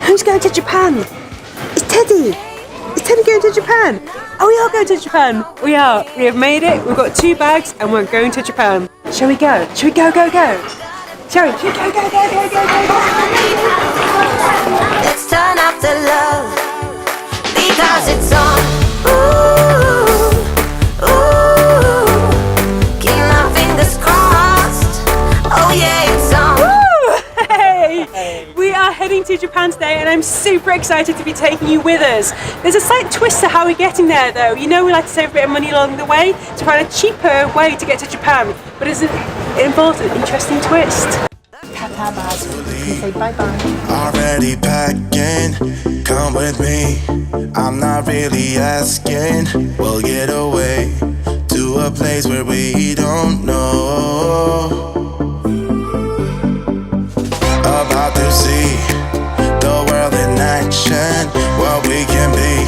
Who's going to Japan? It's Teddy. Is Teddy going to Japan? Oh, we are going to Japan. We are. We have made it. We've got 2 bags and we're going to Japan. Shall we go? Shall we go, go, go? Shall we? Shall we go, go, go, go, go, go, go? Let's turn up the love because it's on. Ooh, ooh, keep my fingers crossed. Oh yeah, it's on. Hey! We are heading to Japan today and I'm super excited to be taking you with us. There's a slight twist to how we're getting there though. You know we like to save a bit of money along the way to find a cheaper way to get to Japan, but it involves an interesting twist. Say bye-bye. Already packing, come with me. I'm not really asking. We'll get away to a place where we don't know. About to see the world in action, what we can be,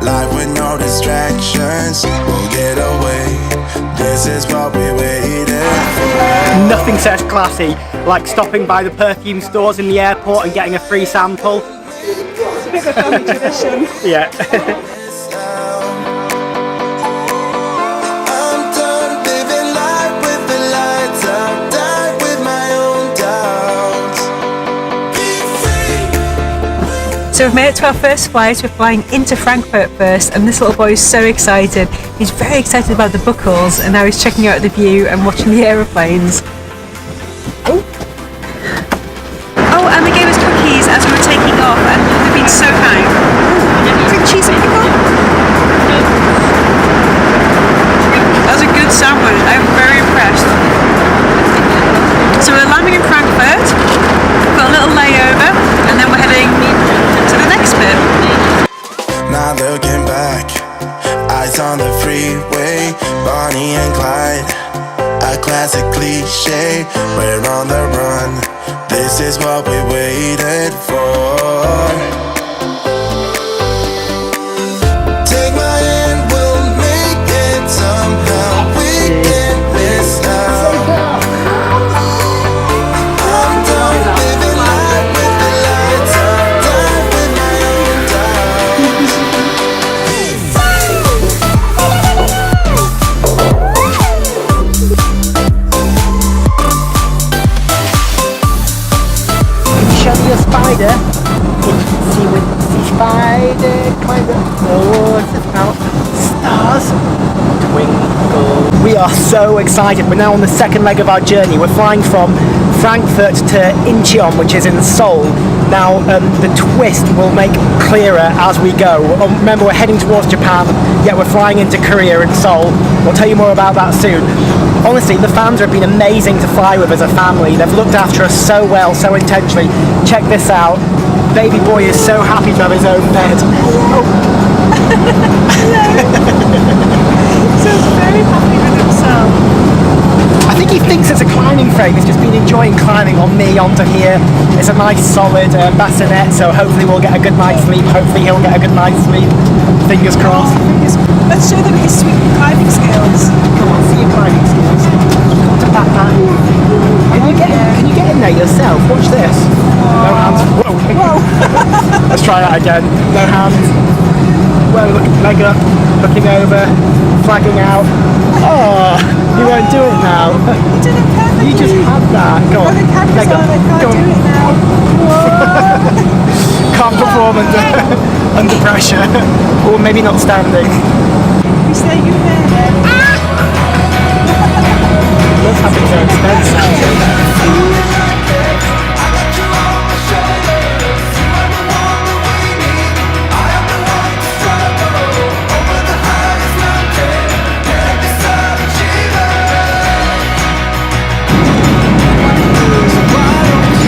life with no distractions. We'll get away, this is what we waited for. Nothing says classy like stopping by the perfume stores in the airport and getting a free sample. It's a bit of a family tradition. Yeah. So we've made it to our first flight. We're flying into Frankfurt first, and this little boy is so excited. He's very excited about the buckles, and now he's checking out the view and watching the aeroplanes. Oh, and they gave us cookies as we were taking off, and they've been so kind. Is it cheese and pickle? That was a good sandwich. I'm very impressed. So we're landing in Frankfurt. We've got a little layover, and then we're heading to the next bit. Not looking back, eyes on the freeway, Bonnie and Clyde, a classic cliche. We're on the run, this is what we waited for. Take my hand, we'll make it somehow. We can't miss now. I'm done living life with the lights up, done with my own doubts. Show me a spider. See spider, kind of. Oh, it's about stars twinkle. We are so excited. We're now on the second leg of our journey. We're flying from Frankfurt to Incheon, which is in Seoul. Now, the twist will make clearer as we go. Remember, we're heading towards Japan, yet we're flying into Korea and Seoul. We'll tell you more about that soon. Honestly, the fans have been amazing to fly with as a family. They've looked after us so well, so intentionally. Check this out. Baby boy is so happy to have his own bed. Oh. So he's very happy with himself. I think he thinks it's a climbing frame. He's just been enjoying climbing on me onto here. It's a nice solid bassinet, so hopefully we'll get a good night's sleep. Hopefully he'll get a good night's sleep. Fingers crossed. Let's show them his sweet climbing skills. Come on, see your climbing skills. Come on to backpack. Can you get in there yourself? Watch this. No hands. Whoa. Whoa. Let's try that again. No hands. Whoa, look, leg up, looking over, flagging out. Oh, you won't do it now. You did it perfectly. You just had that. Go on. The camera's Leg up. on, I can't Go on. do it now. Can't perform under pressure. Or maybe not standing. You say you there then. Let's have it so expensive.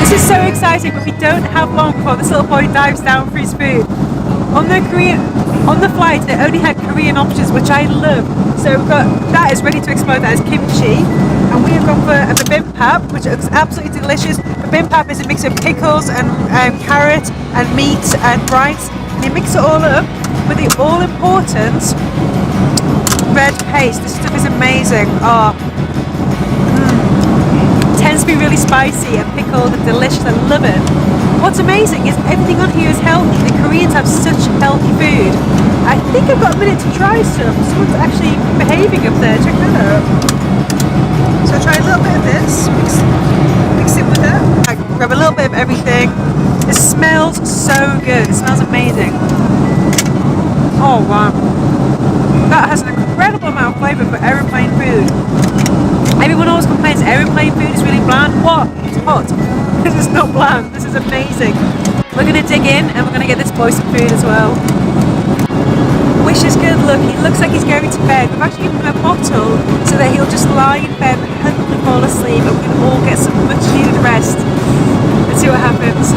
This is so exciting, but we don't have long before this little boy dives down for his food. On the flight, they only had Korean options, which I love. So we've got that is ready to explode. That is kimchi, and we have gone for a bibimbap, which looks absolutely delicious. Bibimbap is a mix of pickles and carrot and meat and rice, and you mix it all up with the all-important red paste. This stuff is amazing. Oh. Tends to be really spicy and pickled and delicious. I love it. what's amazing is everything on here is healthy. The Koreans have such healthy food. I think I've got a minute to try some. Someone's actually behaving up there. Check that out. So I'll try a little bit of this, mix it with that. I grab a little bit of everything. It smells so good. It smells amazing. Oh wow. That has an incredible amount of flavour for aeroplane food. Everyone always complains aeroplane food is really bland. What? It's hot. This is not bland. This is amazing. We're going to dig in and we're going to get this boy some food as well. Wish us good luck. He looks like he's going to bed. We've actually given him a bottle so that he'll just lie in bed and hopefully fall asleep and we can all get some much needed rest. Let's see what happens.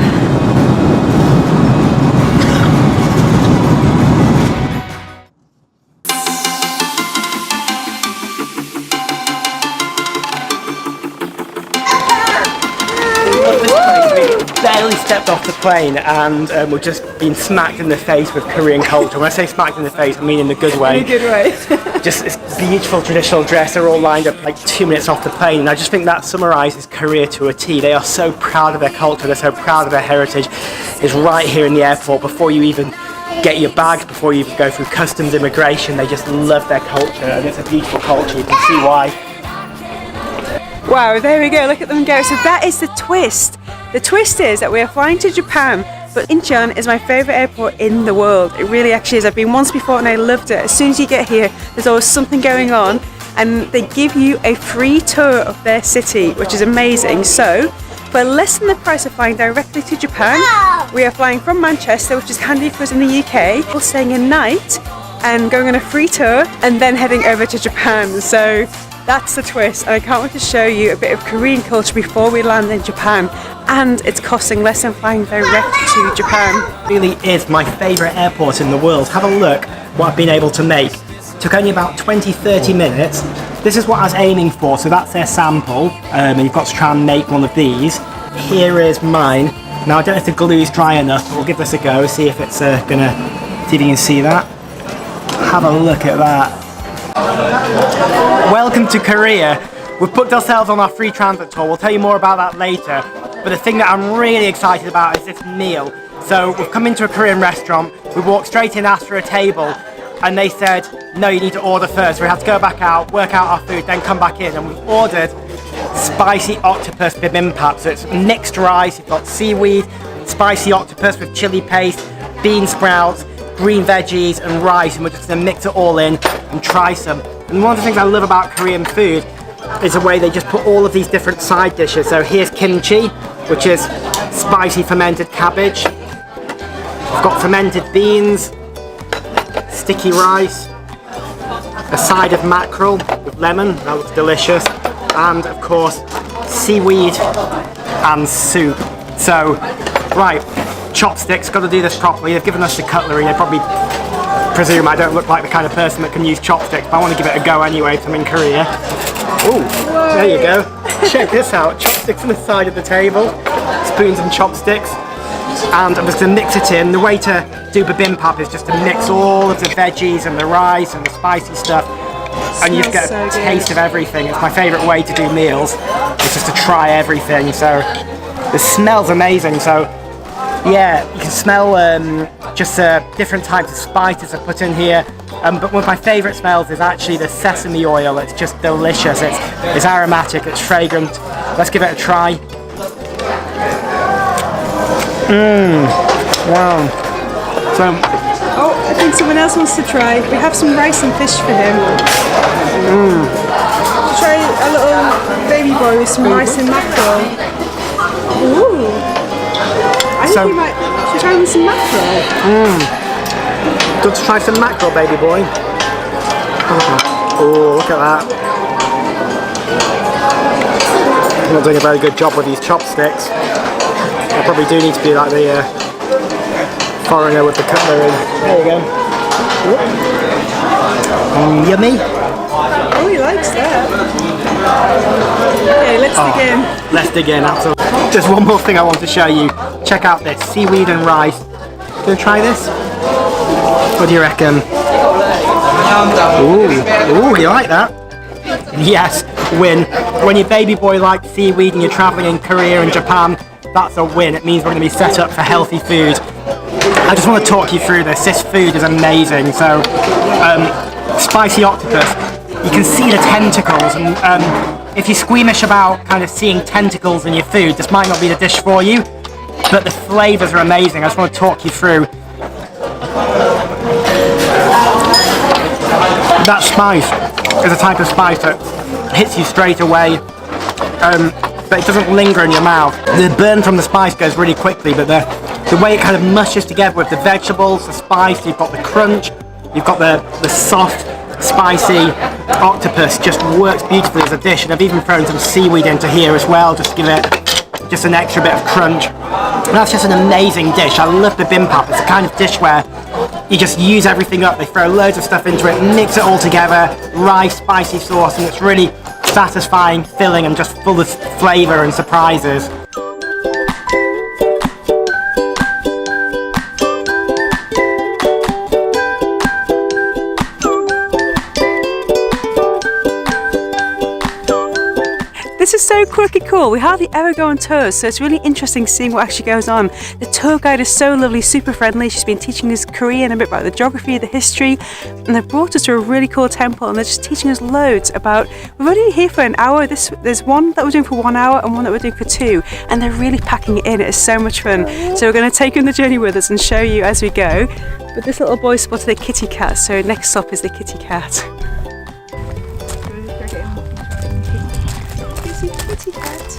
Barely stepped off the plane and we've just been smacked in the face with Korean culture. When I say smacked in the face, I mean in a good way. In a good way. Just this beautiful traditional dress, they're all lined up like 2 minutes off the plane, and I just think that summarises Korea to a T. They are so proud of their culture, they're so proud of their heritage. It's right here in the airport before you even get your bags, before you even go through customs, immigration. They just love their culture, and it's a beautiful culture. You can see why. Wow, there we go, look at them go. So that is the twist. The twist is that we are flying to Japan, but Incheon is my favourite airport in the world. It really actually is. I've been once before and I loved it. As soon as you get here, there's always something going on, and they give you a free tour of their city, which is amazing. So, for less than the price of flying directly to Japan, we are flying from Manchester, which is handy for us in the UK. We're staying a night and going on a free tour and then heading over to Japan. So that's the twist, and I can't wait to show you a bit of Korean culture before we land in Japan, and it's costing less than flying direct to Japan. It really is my favourite airport in the world. Have a look what I've been able to make. Took only about 20-30 minutes. This is what I was aiming for, so that's their sample, and you've got to try and make one of these. Here is mine. Now I don't know if the glue is dry enough, but we'll give this a go, see if it's gonna, see if you can see that. Have a look at that. Welcome to Korea. We've booked ourselves on our free transit tour. We'll tell you more about that later. But the thing that I'm really excited about is this meal. So we've come into a Korean restaurant. We walked straight in, asked for a table, and they said, no, you need to order first. We had to go back out, work out our food, then come back in. And we've ordered spicy octopus bibimbap. So it's mixed rice, you've got seaweed, spicy octopus with chili paste, bean sprouts, green veggies and rice, and we're just going to mix it all in and try some. And one of the things I love about Korean food is the way they just put all of these different side dishes. So here's kimchi, which is spicy fermented cabbage. We've got fermented beans, sticky rice, a side of mackerel with lemon, that looks delicious, and of course seaweed and soup. So, right, chopsticks, got to do this properly. They've given us the cutlery. They probably presume I don't look like the kind of person that can use chopsticks, but I want to give it a go anyway because I'm in Korea. Ooh, there you go. Check this out. Chopsticks on the side of the table, spoons and chopsticks, and I'm just going to mix it in. The way to do bibimbap is just to mix all of the veggies and the rice and the spicy stuff, and you just get a taste of everything. It's my favourite way to do meals. It's just to try everything. So the smell's amazing. So yeah, you can smell just different types of spices are put in here. But one of my favourite smells is actually the sesame oil. It's just delicious. It's aromatic, it's fragrant. Let's give it a try. Wow. So, oh, I think someone else wants to try. We have some rice and fish for him. Try a little baby boy with some rice and mackerel. Ooh. I think we might should try with some mackerel. Good to try some mackerel, baby boy. Oh, look at that. I'm not doing a very good job with these chopsticks. I probably do need to be like the foreigner with the cutlery. There you go. Yummy. Oh, he likes that. Okay, let's dig in. Let's dig in, absolutely. There's one more thing I want to show you. Check out this seaweed and rice. Gonna try this? What do you reckon? Ooh, you like that? Yes, win. When your baby boy likes seaweed and you're travelling in Korea and Japan, that's a win. It means we're going to be set up for healthy food. I just want to talk you through this. This food is amazing. So, spicy octopus. You can see the tentacles, and if you're squeamish about kind of seeing tentacles in your food, this might not be the dish for you, but the flavours are amazing. I just want to talk you through. That spice is a type of spice that hits you straight away, but it doesn't linger in your mouth. The burn from the spice goes really quickly, but the way it kind of mushes together with the vegetables, the spice, you've got the crunch, you've got the soft, spicy octopus, just works beautifully as a dish. And I've even thrown some seaweed into here as well, just to give it just an extra bit of crunch. And that's just an amazing dish. I love bibimbap. It's the kind of dish where you just use everything up. They throw loads of stuff into it, mix it all together, rice, spicy sauce, and it's really satisfying, filling, and just full of flavour and surprises. This is so quirky cool. We hardly ever go on tours, so it's really interesting seeing what actually goes on. The tour guide is so lovely, super friendly. She's been teaching us Korean, a bit about the geography, the history, and they've brought us to a really cool temple, and they're just teaching us loads about. We're only here for an hour. There's one that we're doing for 1 hour and one that we're doing for 2, and they're really packing it in. It is so much fun. So we're going to take you on the journey with us and show you as we go. But this little boy spotted a kitty cat, so next stop is the kitty cat. Kitty cat.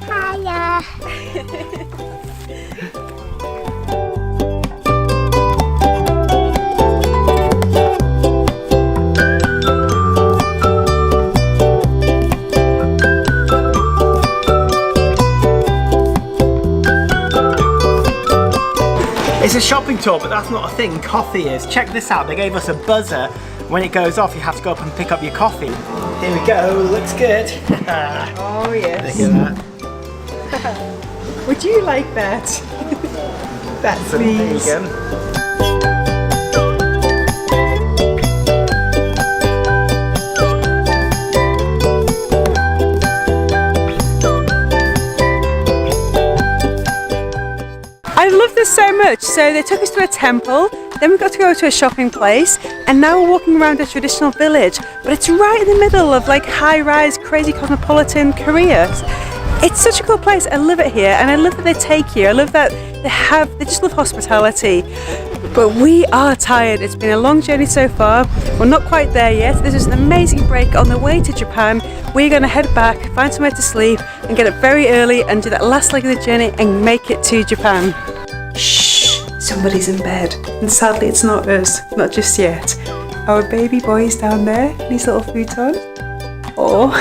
Hiya. It's a shopping tour, but that's not a thing. Coffee is. Check this out. They gave us a buzzer. When it goes off, you have to go up and pick up your coffee. Here we go. Looks good. Oh yes. Look at that. Would you like that? That's please. Vegan. I love this so much. So they took us to a temple, then we got to go to a shopping place, and now we're walking around a traditional village, but it's right in the middle of like high-rise, crazy cosmopolitan Korea. It's such a cool place. I love it here, and I love that they take you. I love that they just love hospitality. But we are tired. It's been a long journey so far. We're not quite there yet. This is an amazing break on the way to Japan. We're going to head back, find somewhere to sleep, and get up very early and do that last leg of the journey and make it to Japan. Shh, somebody's in bed. And sadly it's not us, not just yet. Our baby boy is down there, his little futon. Oh,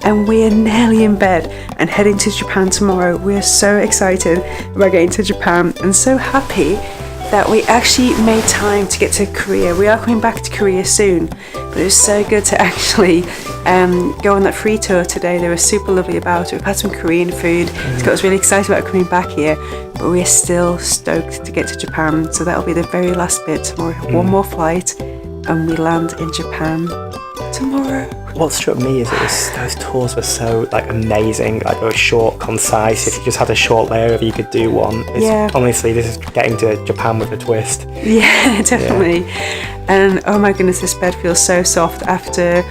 and we're nearly in bed and heading to Japan tomorrow. We're so excited about getting to Japan and so happy that we actually made time to get to Korea. We are coming back to Korea soon, but it was so good to actually go on that free tour today. They were super lovely about it. We've had some Korean food. It's got us really excited about coming back here, but we're still stoked to get to Japan. So that'll be the very last bit tomorrow. One more flight and we land in Japan tomorrow. What struck me is those tours were so like amazing, like they were short, concise. If you just had a short layover, you could do one. Honestly, this is getting to Japan with a twist. Yeah, definitely. Yeah. And oh my goodness, this bed feels so soft after,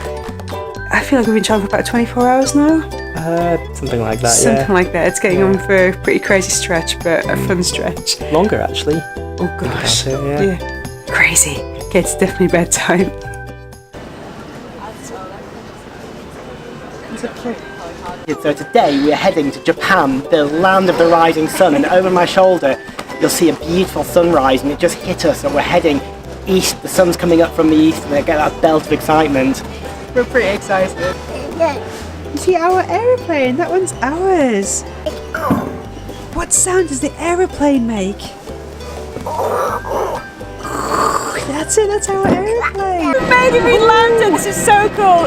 I feel like we've been traveling for about 24 hours now. Something like that, Something like that. It's getting on for a pretty crazy stretch, but a fun stretch. Longer, actually. Oh gosh. Yeah. Crazy. Okay, it's definitely bedtime. So today we are heading to Japan, the land of the rising sun, and over my shoulder you'll see a beautiful sunrise, and it just hit us, and we're heading east. The sun's coming up from the east, and I get that belt of excitement. We're pretty excited. You see our aeroplane? That one's ours. What sound does the aeroplane make? That's it, that's our aeroplane. We made it, we landed, this is so cool.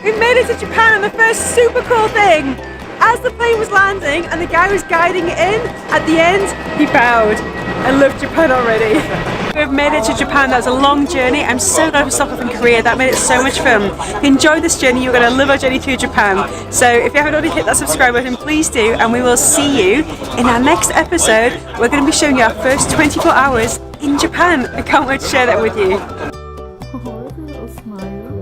We made it to Japan, and the first super cool thing, as the plane was landing and the guy was guiding it in, at the end, he bowed. I love Japan already. We've made it to Japan. That was a long journey. I'm so glad we stopped off in Korea. That made it so much fun. If you enjoyed this journey, you're going to love our journey through Japan. So if you haven't already hit that subscribe button, please do, and we will see you in our next episode. We're going to be showing you our first 24 hours in Japan. I can't wait to share that with you. Oh, look at a little smile.